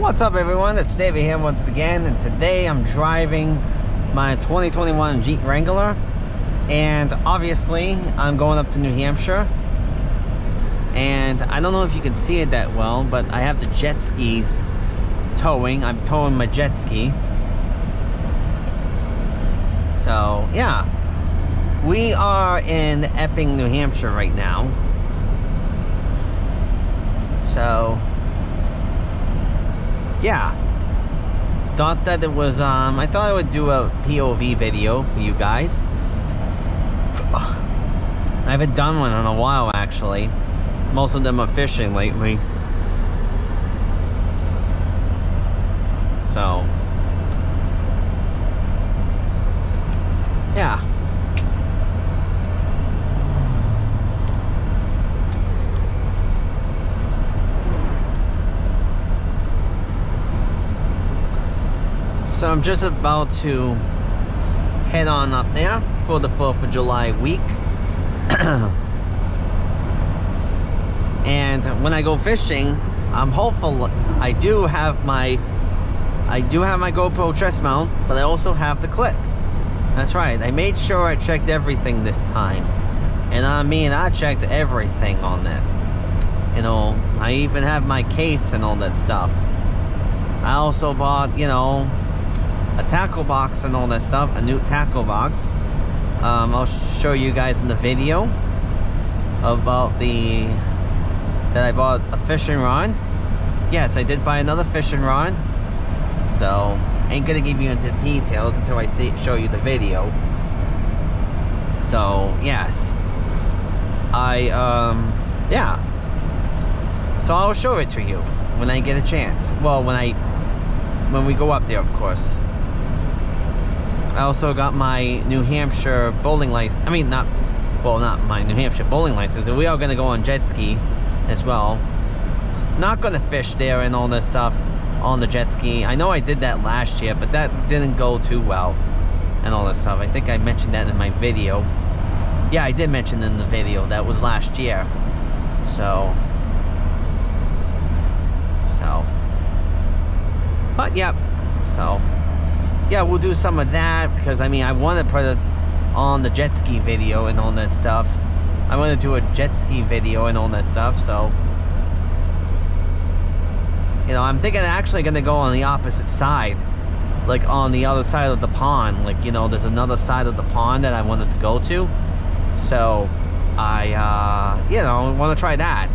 What's up, everyone? It's David here once again, and today I'm driving my 2021 Jeep Wrangler, and obviously I'm going up to New Hampshire. And I don't know if you can see it that well, but I have the jet skis towing. I'm towing my jet ski. So yeah, we are in Epping, New Hampshire right now. So yeah, thought that it was I thought I would do a POV video for you guys. I haven't done one in a while, actually. Most of them are fishing lately. So yeah. So I'm just about to head on up there for the 4th of July week. And when I go fishing, I'm hopeful. I do have my GoPro chest mount, but I also have the clip. That's right, I made sure I checked everything this time. And I mean, I checked everything on that. You know, I even have my case and all that stuff. I also bought, you know, a tackle box and all that stuff, a new tackle box. I'll show you guys in the video about that I bought a fishing rod. Yes, I did buy another fishing rod. So ain't gonna give you into details until I show you the video. So yes, yeah. So I'll show it to you when I get a chance. Well, when we go up there, of course. I also got my New Hampshire bowling license. I mean, not my New Hampshire bowling license. We are going to go on jet ski as well. Not going to fish there and all this stuff on the jet ski. I know I did that last year, but that didn't go too well and all this stuff. I think I mentioned that in my video. Yeah, I did mention in the video. That was last year. So. But, yep. So. Yeah, we'll do some of that because I mean I want to put it on the jet ski video and all that stuff. I want to do a jet ski video and all that stuff. So, you know, I'm thinking actually going to go on the opposite side, like on the other side of the pond. Like, you know, there's another side of the pond that I wanted to go to. So I, you know, want to try that.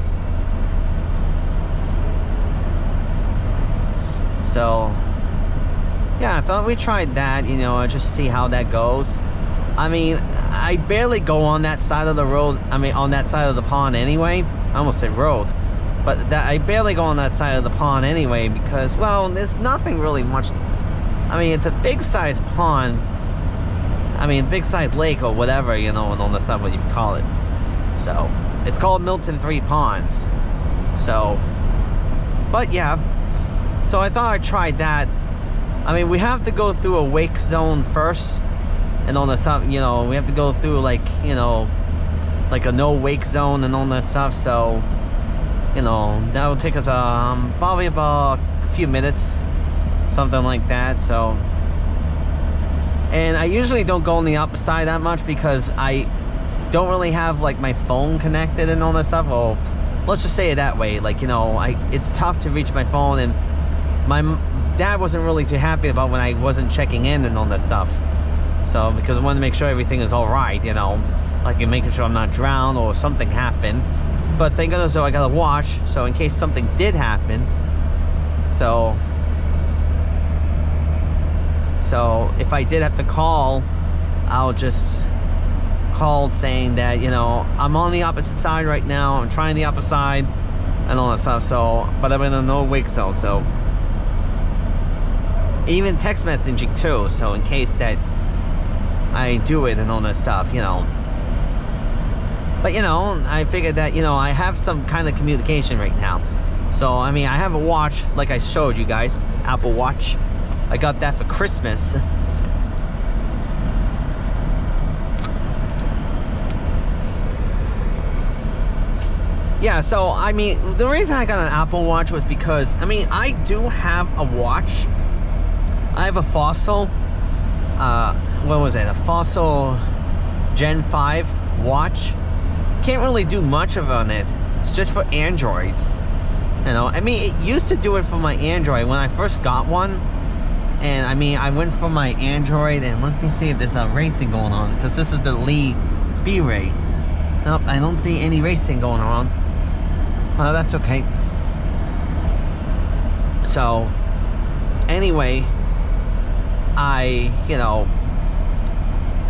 So. Yeah, I thought we tried that, you know, just see how that goes. I mean, I barely go on that side of the road. I mean, on that side of the pond anyway. I almost said road. But I barely go on that side of the pond anyway because, well, there's nothing really much. I mean, it's a big-sized pond. I mean, big-sized lake or whatever, you know, and all that stuff, what you call it. So, it's called Milton 3 Ponds. So, but yeah. So I thought I'd try that. I mean, we have to go through a wake zone first and all that stuff, you know, we have to go through like, you know, like a no wake zone and all that stuff. So, you know, that will take us probably about a few minutes, something like that. So, and I usually don't go on the opposite side that much because I don't really have like my phone connected and all that stuff. Or let's just say it that way, like, you know, it's tough to reach my phone, and my dad wasn't really too happy about when I wasn't checking in and all that stuff. So, because I wanted to make sure everything is all right, you know, like making sure I'm not drowned or something happened. But thank goodness, so I got a watch, so in case something did happen. So if I did have to call, I'll just call saying that, you know, I'm on the opposite side right now. I'm trying the opposite side and all that stuff. So, but I'm in a no wake zone, so. Even text messaging too, so in case that I do it and all that stuff, you know. But, you know, I figured that, you know, I have some kind of communication right now. So, I mean, I have a watch, like I showed you guys, Apple Watch. I got that for Christmas. yeah, so I mean, the reason I got an Apple Watch was because, I mean, I do have a watch. I have a Fossil, what was it? A Fossil Gen 5 watch. Can't really do much of on it. It's just for Androids. You know, I mean, it used to do it for my Android when I first got one. And I mean, I went for my Android, and let me see if there's a racing going on, because this is the Lee Speedway. Nope, I don't see any racing going on. Well, that's okay. So, anyway, I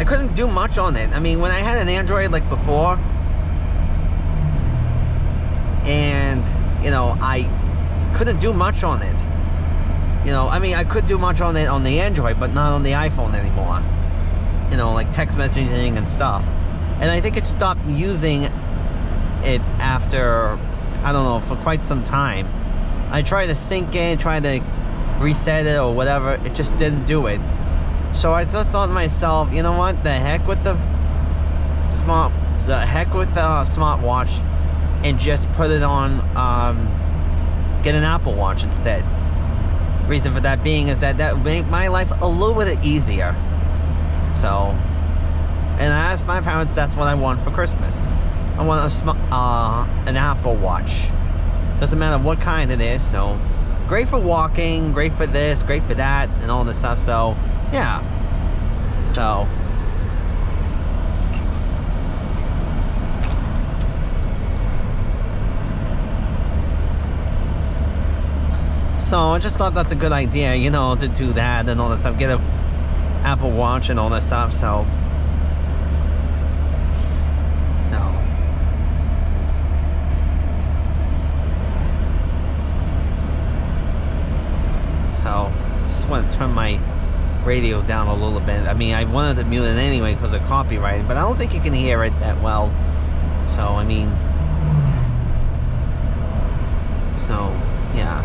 couldn't do much on it. I mean, when I had an Android like before, and, you know, I couldn't do much on it. You know, I mean, I could do much on it on the Android, but not on the iPhone anymore. You know, like text messaging and stuff. And I think it stopped using it after, I don't know, for quite some time. I tried to sync it, tried to reset it or whatever. It just didn't do it. So I just thought to myself, you know what? The heck with the smartwatch, and just put it on, get an Apple Watch instead. Reason for that being is that would make my life a little bit easier. So, and I asked my parents, that's what I want for Christmas. I want an Apple Watch. Doesn't matter what kind it is. So, great for walking, great for this, great for that, and all this stuff. So, yeah. So, I just thought that's a good idea, you know, to do that and all that stuff. Get a Apple Watch and all that stuff. So just want to turn my radio down a little bit. I mean, I wanted to mute it anyway because of copyright, but I don't think you can hear it that well. So I mean, yeah,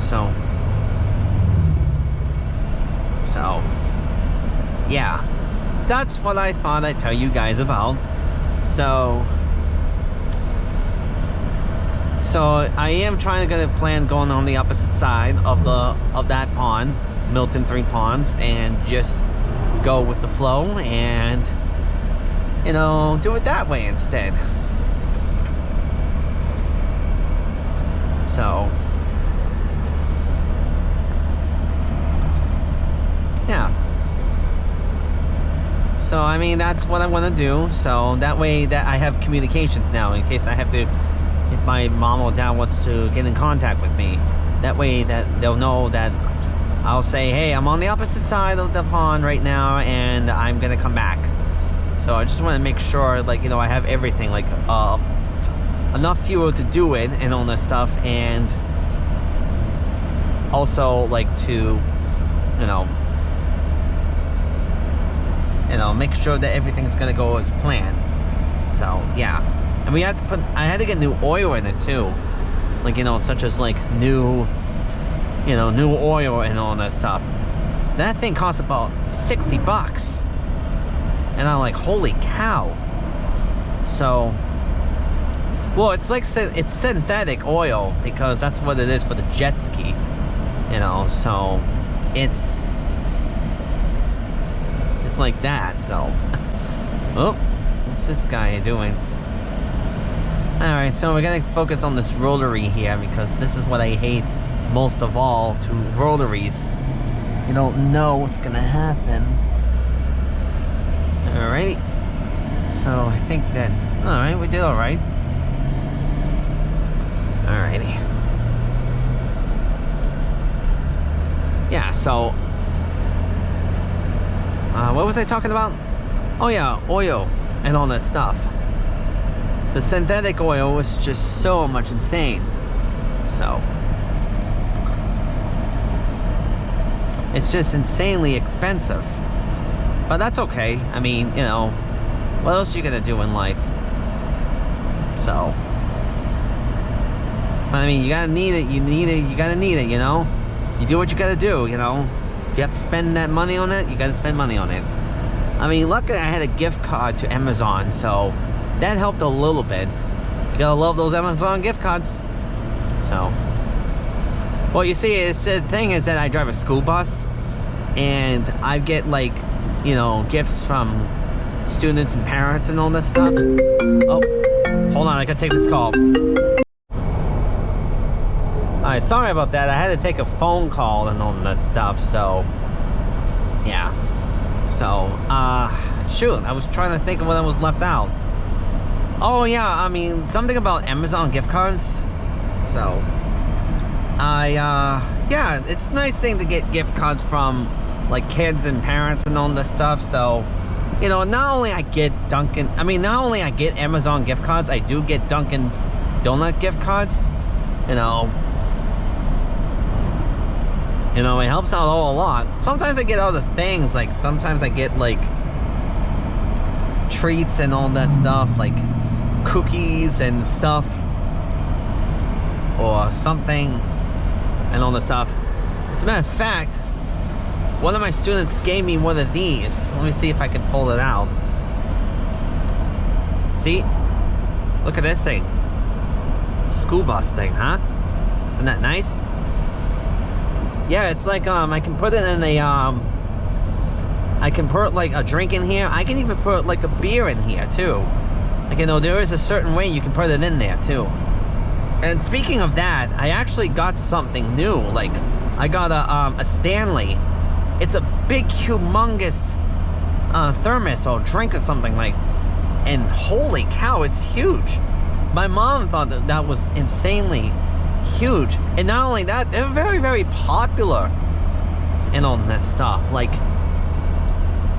yeah, that's what I thought I'd tell you guys about. So I am trying to get a plan going on the opposite side of that pond, Milton 3 Ponds, and just go with the flow and, you know, do it that way instead. So yeah. So I mean, that's what I want to do. So that way that I have communications now, in case I have to, if my mom or dad wants to get in contact with me. That way that they'll know that I'll say, hey, I'm on the opposite side of the pond right now, and I'm gonna come back. So I just want to make sure, like, you know, I have everything, like enough fuel to do it and all that stuff, and also like to, you know, make sure that everything's gonna go as planned. So yeah, and we had to put, I had to get new oil in it too, like, you know, such as like new oil and all that stuff. That thing costs about $60, and I'm like, holy cow. So, well, it's like, it's synthetic oil, because that's what it is for the jet ski, you know. So it's like that. So oh, what's this guy doing? Alright, so we're gonna focus on this rotary here, because this is what I hate most of all, to rotaries. You don't know what's gonna happen. Alrighty, so I think that, alright, we did alright. Alrighty, yeah. So what was I talking about? Oh yeah, oil and all that stuff. The synthetic oil was just so much insane. So it's just insanely expensive, but that's okay. I mean, you know, what else are you gonna do in life? So, but I mean, you gotta need it. You gotta need it. You know, you do what you gotta do. You know, if you have to spend that money on it, you gotta spend money on it. I mean, luckily I had a gift card to Amazon, so that helped a little bit, You gotta love those Amazon gift cards. So, well, you see, it's, the thing is that I drive a school bus, and I get, like, you know, gifts from students and parents and all that stuff. Oh, hold on, I gotta take this call. Alright, sorry about that. I had to take a phone call and all that stuff, so yeah. So, shoot, I was trying to think of what was left out. Oh yeah, I mean, something about Amazon gift cards. So, yeah, it's a nice thing to get gift cards from, like, kids and parents and all this stuff. So, you know, not only I get not only I get Amazon gift cards, I do get Dunkin's donut gift cards. You know, it helps out a lot. Sometimes I get other things, like sometimes I get like treats and all that stuff, like cookies and stuff, or something, and all that stuff. As a matter of fact, one of my students gave me one of these. Let me see if I can pull it out. See? Look at this thing. School bus thing, huh? Isn't that nice? Yeah, it's like, I can put it in a, I can put like a drink in here. I can even put like a beer in here too. Like, you know, there is a certain way you can put it in there too. And speaking of that, I actually got something new. Like, I got a Stanley. It's a big, humongous thermos or drink or something, like, and holy cow, it's huge. My mom thought that that was insanely huge. And not only that, they're very, very popular and all that stuff. Like,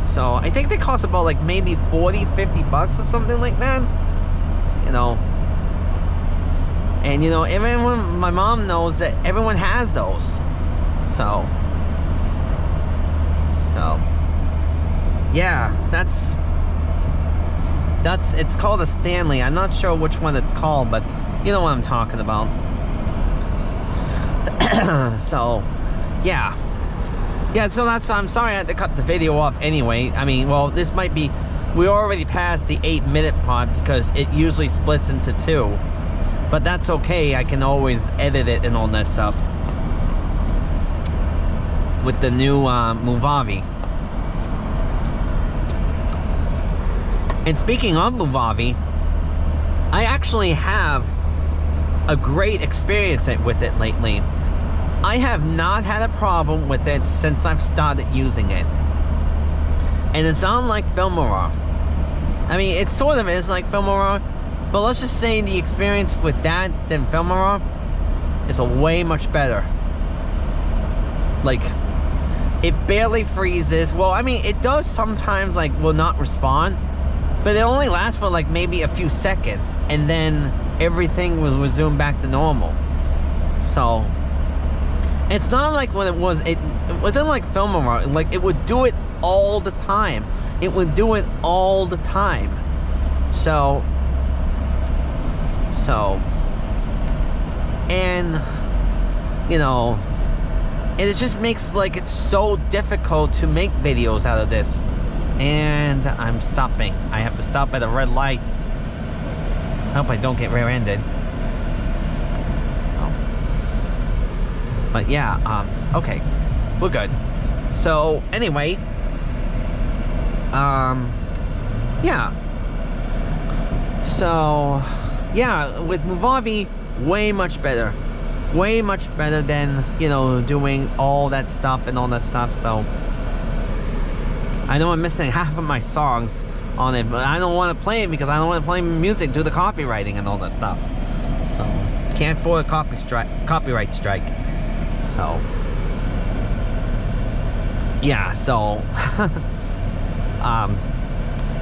so I think they cost about like maybe 40-50 bucks or something like that, you know. And you know, everyone, my mom knows that everyone has those. So yeah, that's it's called a Stanley. I'm not sure which one it's called, but you know what I'm talking about. So yeah, so that's, I'm sorry I had to cut the video off anyway. I mean, well, this might be, we already passed the 8-minute part because it usually splits into 2, but that's okay. I can always edit it and all that stuff with the new Movavi. And speaking of Movavi, I actually have a great experience with it lately. I have not had a problem with it since I've started using it. And it's unlike Filmora. I mean, it sort of is like Filmora, but let's just say the experience with that than Filmora is a way much better. Like, it barely freezes. Well, I mean, it does sometimes, like, will not respond, but it only lasts for like maybe a few seconds, and then everything will resume back to normal. So it's not like when it wasn't like Filmora. Like, it would do it all the time. It would do it all the time. So and you know, it just makes like it's so difficult to make videos out of this. And I'm stopping. I have to stop at a red light. I hope I don't get rear-ended. Oh. But yeah, okay, we're good. So anyway, yeah. So yeah, with Movavi, way much better. Way much better than, you know, doing all that stuff and all that stuff. So I know I'm missing half of my songs on it, but I don't want to play it because I don't want to play music due to copywriting and all that stuff. So can't afford a copyright strike. So yeah, so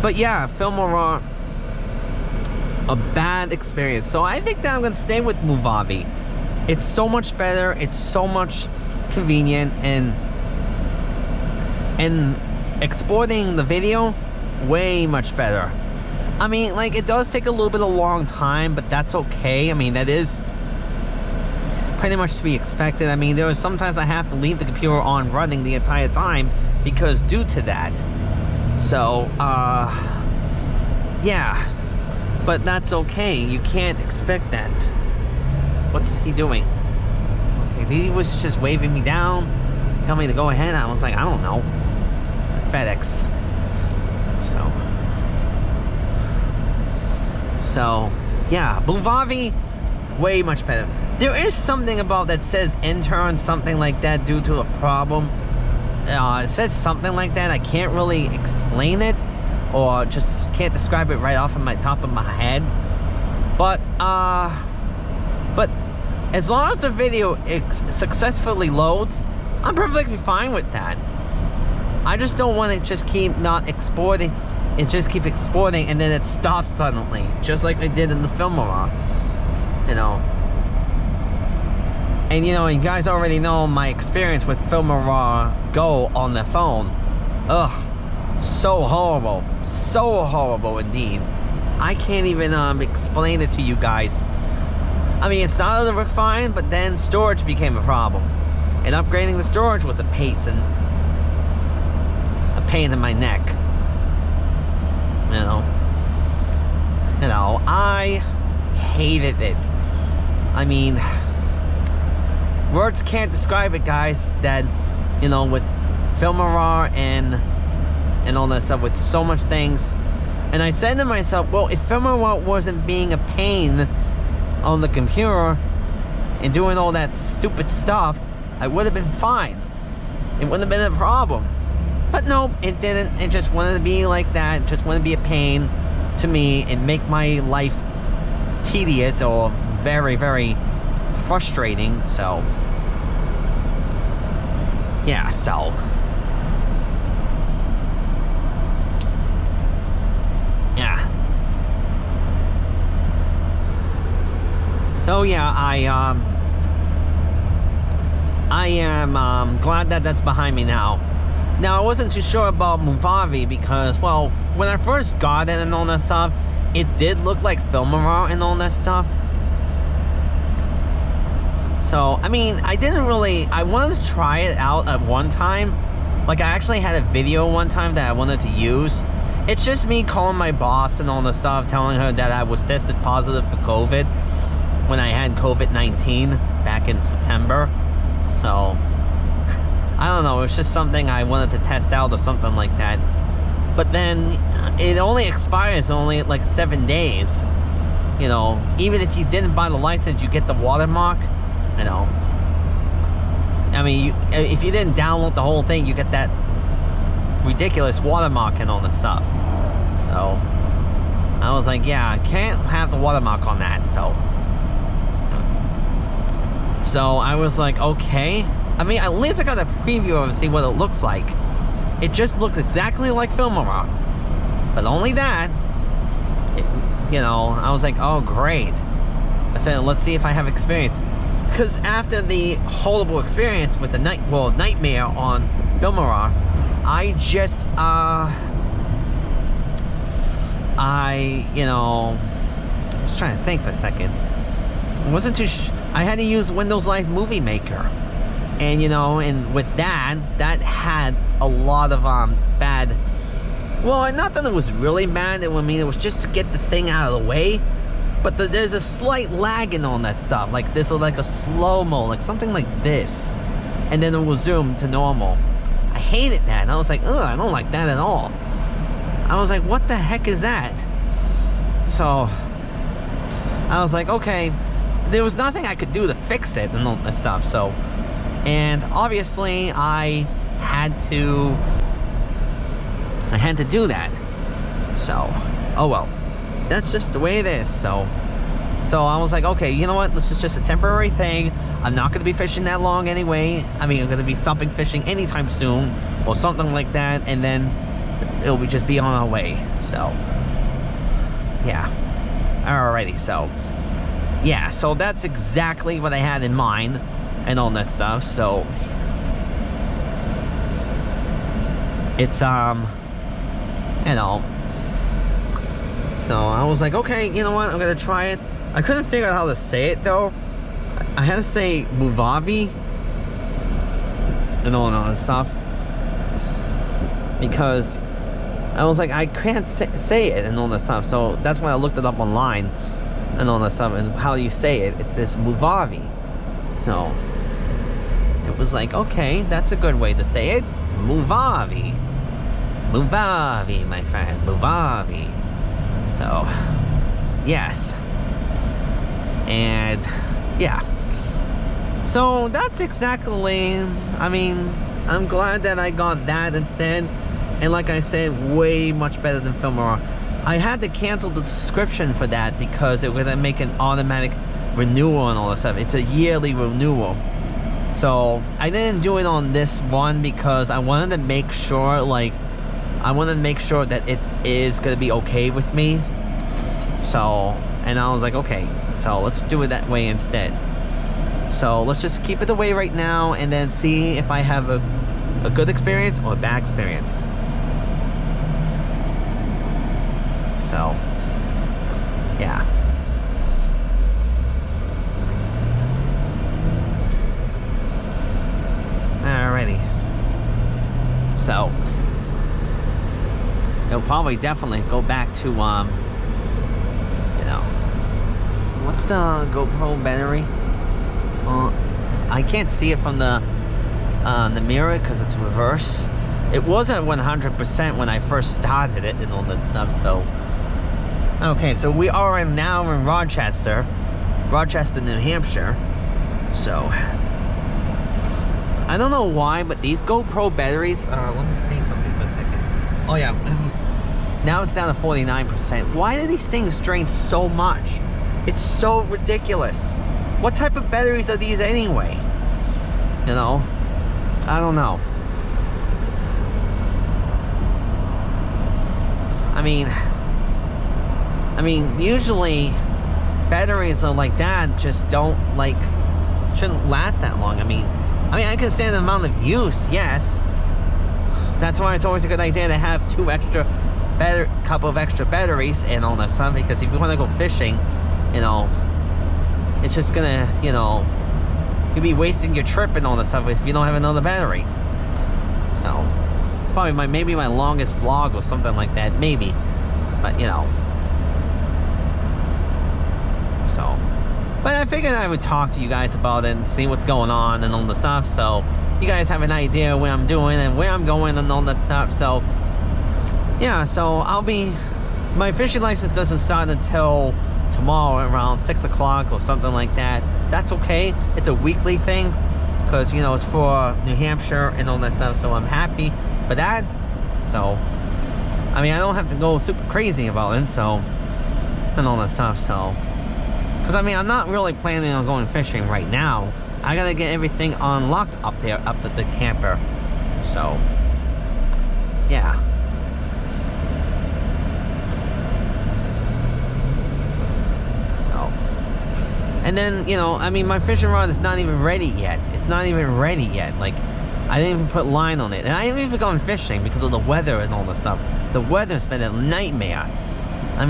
but yeah, Filmora, a bad experience. So I think that I'm gonna stay with Movavi. It's so much better, it's so much convenient, and exporting the video, way much better. I mean, like, it does take a little bit of a long time, but that's okay. I mean, that is pretty much to be expected. I mean, there are sometimes I have to leave the computer on running the entire time because due to that. So yeah, But that's okay. You can't expect that. What's he doing? Okay, he was just waving me down, telling me to go ahead. I was like, I don't know. FedEx. So yeah, Bulvavi, way much better. There is something about that says enter on something like that due to a problem. It says something like that. I can't really explain it, or just can't describe it right off of my top of my head. But as long as the video successfully loads, I'm perfectly fine with that. I just don't want to just keep not exporting. It just keep exporting and then it stops suddenly, just like I did in the Filmora, you know. And you know, you guys already know my experience with Filmora Go on the phone. Ugh, so horrible indeed. I can't even explain it to you guys. I mean, it started to work fine, but then storage became a problem, and upgrading the storage was a pain in my neck. You know, I hated it. I mean, words can't describe it, guys. That, you know, with Filmora and all that stuff, with so much things. And I said to myself, well, if Filmora wasn't being a pain on the computer and doing all that stupid stuff, I would have been fine. It wouldn't have been a problem. But no, it didn't. It just wanted to be like that. Just wanted to be a pain to me and make my life tedious or very, very frustrating. So yeah, so yeah. So yeah, I am glad that that's behind me now. Now, I wasn't too sure about Bulvavi because, well, when I first got it and all that stuff, it did look like Filmora and all that stuff. So, I mean, I wanted to try it out at one time. Like, I actually had a video one time that I wanted to use. It's just me calling my boss and all that stuff, telling her that I was tested positive for COVID when I had COVID-19 back in September. So I don't know, it was just something I wanted to test out or something like that. But then it only expires like 7 days. You know, even if you didn't buy the license, you get the watermark. You know, I mean, if you didn't download the whole thing, you get that ridiculous watermark and all that stuff. So I was like, yeah, I can't have the watermark on that. So I was like, okay. I mean, at least I got a preview of it to see what it looks like. It just looks exactly like Filmora. But only that, you know, I was like, oh, great. I said, let's see if I have experience. Because after the horrible experience with the nightmare on Filmora, I just, you know, I was trying to think for a second. I wasn't too I had to use Windows Live Movie Maker. And, you know, and with that had a lot of bad, well, not that it was really bad. I mean, it was just to get the thing out of the way. But there's a slight lag in all that stuff. Like this is like a slow-mo, like something like this. And then it will zoom to normal. I hated that. And I was like, ugh, I don't like that at all. I was like, what the heck is that? So I was like, okay. There was nothing I could do to fix it and all that stuff. So, and obviously I had to do that. So, oh well, that's just the way it is. So I was like, okay, you know what, this is just a temporary thing. I'm not going to be fishing that long anyway. I mean, I'm going to be stopping fishing anytime soon or something like that, and then it'll just be on our way. So yeah, alrighty. So yeah, so that's exactly what I had in mind and all that stuff. So it's you know, so I was like, okay, you know what, I'm gonna try it. I couldn't figure out how to say it though. I had to say Bulvavi and all that stuff because I was like, I can't say it and all that stuff. So that's why I looked it up online and all that stuff. And how you say it, it says Muvavi. So it was like, okay, that's a good way to say it. Muvavi. Muvavi, my friend. Muvavi. So, yes. And, yeah. So that's exactly, I mean, I'm glad that I got that instead. And like I said, way much better than Filmora. I had to cancel the subscription for that because it would make an automatic renewal and all that stuff. It's a yearly renewal. So I didn't do it on this one because I wanted to make sure, like, I wanted to make sure that it is going to be okay with me. So, and I was like, okay, so let's do it that way instead. So let's just keep it away right now and then see if I have a good experience or a bad experience. So, yeah. Alrighty. So, it'll probably definitely go back to, you know, what's the GoPro battery? I can't see it from the mirror because it's reverse. It wasn't 100% when I first started it and all that stuff. So, okay, so we are now in Rochester, New Hampshire. So, I don't know why, but these GoPro batteries. Let me see something for a second. Oh yeah, now it's down to 49%. Why do these things drain so much? It's so ridiculous. What type of batteries are these anyway? You know, I don't know. I mean, usually batteries are like that just shouldn't last that long. I mean, I can stand the amount of use, yes. That's why it's always a good idea to have couple of extra batteries and all that stuff, because if you want to go fishing, you know, it's just gonna, you know, you'll be wasting your trip and all that stuff if you don't have another battery. So it's probably maybe my longest vlog or something like that, maybe, but you know. So, but I figured I would talk to you guys about it and see what's going on and all the stuff, so you guys have an idea what I'm doing and where I'm going and all that stuff. So yeah, so my fishing license doesn't start until tomorrow around 6 o'clock or something like that. That's okay. It's a weekly thing because, you know, it's for New Hampshire and all that stuff, so I'm happy for that. So I mean, I don't have to go super crazy about it, so, and all that stuff. So because I mean, I'm not really planning on going fishing right now. I gotta get everything unlocked up there, up at the camper. So yeah. And then, you know, I mean, my fishing rod is not even ready yet. It's not even ready yet. Like, I didn't even put line on it. And I haven't even gone fishing because of the weather and all this stuff. The weather's been a nightmare. I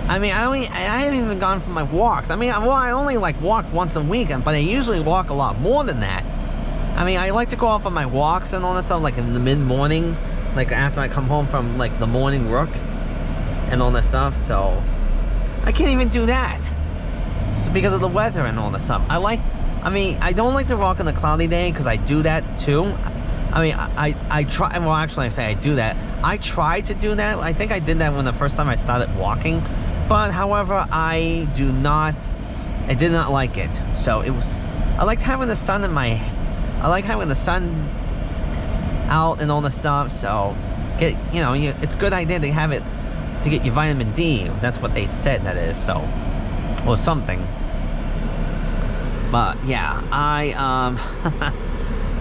haven't even gone for my walks. I mean, well, I only like walk once a week, but I usually walk a lot more than that. I mean, I like to go off on my walks and all this stuff, like in the mid-morning, like after I come home from like the morning work and all that stuff. So I can't even do that. So because of the weather and all that stuff. I don't like to walk on a cloudy day because I do that too. I mean, I try, well actually I say I do that. I try to do that. I think I did that when the first time I started walking. But however, I did not like it. So I liked having the sun out and all the stuff. So it's a good idea to have it to get your vitamin D. That's what they said, that is. So, or something. But yeah,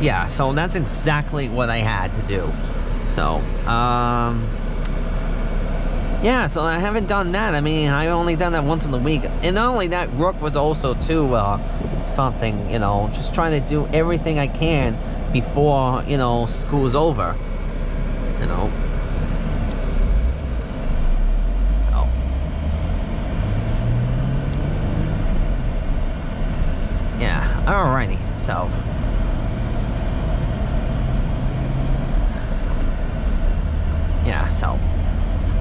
yeah, so that's exactly what I had to do. So yeah, so I haven't done that. I mean, I only done that once in a week. And not only that, Rook was also too something, just trying to do everything I can before, school's over. So yeah, alrighty. So yeah, yeah, so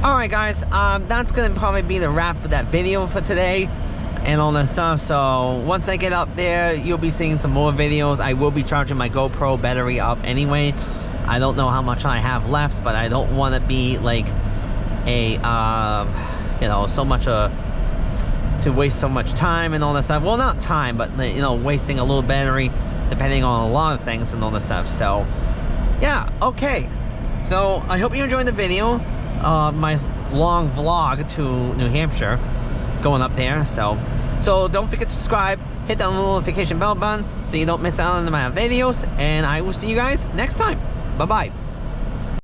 alright guys, that's gonna probably be the wrap for that video for today and all that stuff. So once I get up there, you'll be seeing some more videos. I will be charging my GoPro battery up anyway. I don't know how much I have left, but I don't want to be like a you know, so much to waste so much time and all that stuff. Well, not time, but you know, wasting a little battery depending on a lot of things and all that stuff. So yeah, okay, so I hope you enjoyed the video, my long vlog to New Hampshire, going up there. So don't forget to subscribe, hit that notification bell button so you don't miss out on my videos, and I will see you guys next time. Bye bye.